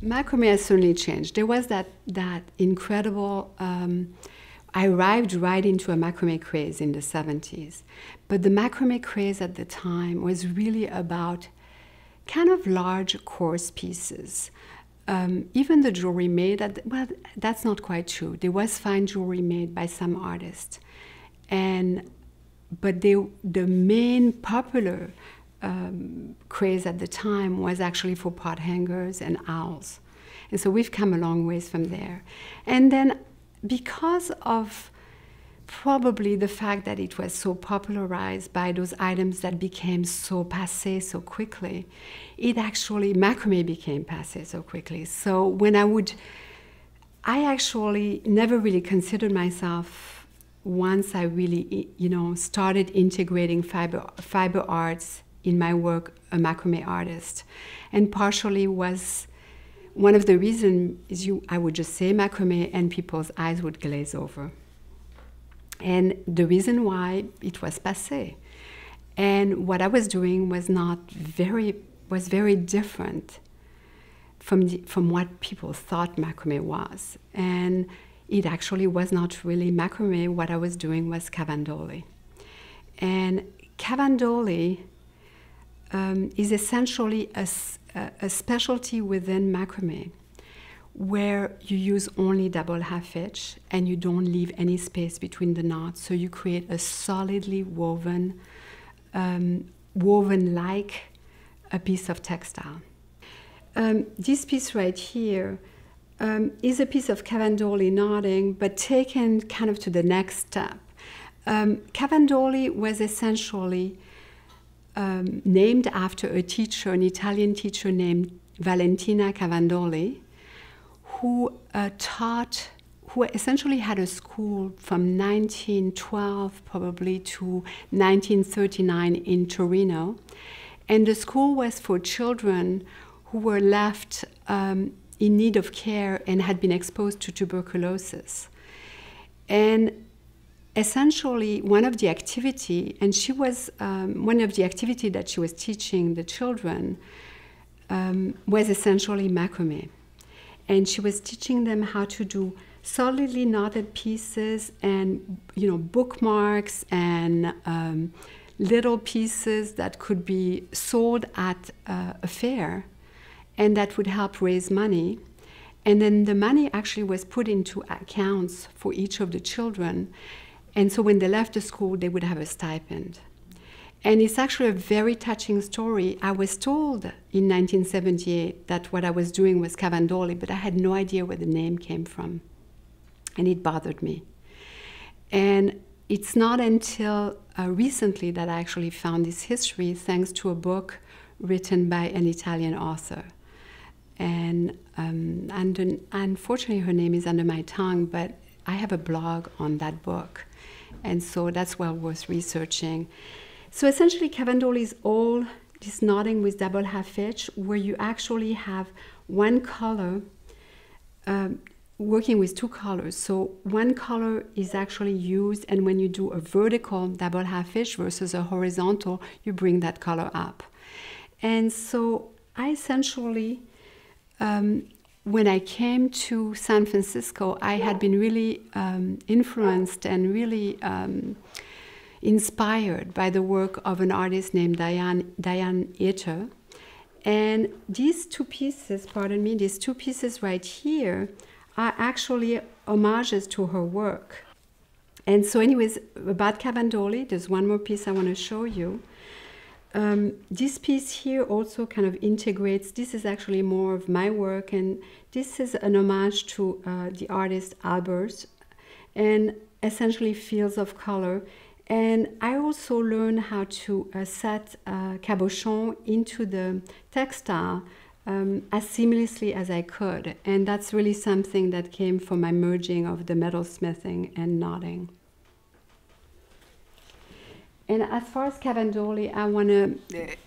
Macrame has certainly changed. There was that incredible, I arrived right into a macrame craze in the 70s. But the macrame craze at the time was really about kind of large, coarse pieces. Even the jewelry made, well, that's not quite true. There was fine jewelry made by some artists. But the main popular craze at the time was actually for pot hangers and owls. And so we've come a long ways from there. And then because of probably the fact that it was so popularized by those items that became so passé so quickly, macrame became passé so quickly. So when I actually never really considered myself, once I really, started integrating fiber arts in my work, a macrame artist. And partially was, one of the reasons is I would just say macrame and people's eyes would glaze over. And the reason why it was passé. And what I was doing was very different from what people thought macrame was. And it actually was not really macrame. What I was doing was Cavandoli. And Cavandoli is essentially a specialty within macrame, where you use only double half-hitch and you don't leave any space between the knots. So you create a solidly woven, like a piece of textile. This piece right here is a piece of Cavandoli Knotting, but taken kind of to the next step. Cavandoli was essentially named after a teacher, an Italian teacher named Valentina Cavandoli, who essentially had a school from 1912 probably to 1939 in Torino. And the school was for children who were left in need of care and had been exposed to tuberculosis. And essentially, one of the activity, and she was one of the activity that she was teaching the children was essentially macrame, and she was teaching them how to do solidly knotted pieces and bookmarks and little pieces that could be sold at a fair, and that would help raise money. And then the money actually was put into accounts for each of the children. And so when they left the school, they would have a stipend. And it's actually a very touching story. I was told in 1978 that what I was doing was Cavandoli, but I had no idea where the name came from. And it bothered me. And it's not until recently that I actually found this history, thanks to a book written by an Italian author. And unfortunately, her name is under my tongue, but I have a blog on that book. And so that's well worth researching. So essentially, Cavandoli is all this knotting with double half-hitch, where you actually have one color working with two colors. So one color is actually used, and when you do a vertical double half-hitch versus a horizontal, you bring that color up. And so I essentially, when I came to San Francisco, I had been really influenced and really inspired by the work of an artist named Diane Etter. And these two pieces, these two pieces right here are actually homages to her work. And so anyways, about Cavandoli, there's one more piece I want to show you. This piece here also kind of integrates, this is actually more of my work, and this is an homage to the artist Albers, and essentially fields of color. And I also learned how to set cabochon into the textile as seamlessly as I could. And that's really something that came from my merging of the metalsmithing and knotting. And as far as Cavandoli, I want to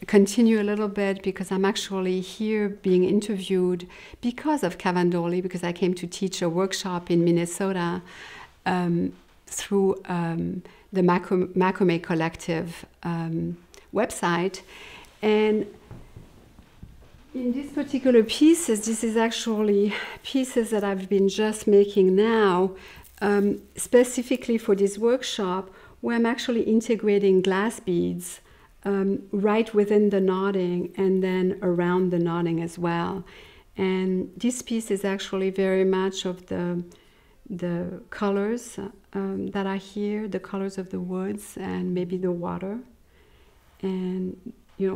continue a little bit because I'm actually here being interviewed because of Cavandoli, because I came to teach a workshop in Minnesota through the Macrame Collective website. And In these particular pieces, this is actually pieces that I've been just making now, specifically for this workshop, where I'm actually integrating glass beads right within the knotting and then around the knotting as well. And this piece is actually very much of the colors that are here, the colors of the woods and maybe the water, and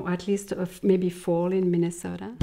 at least of maybe fall in Minnesota.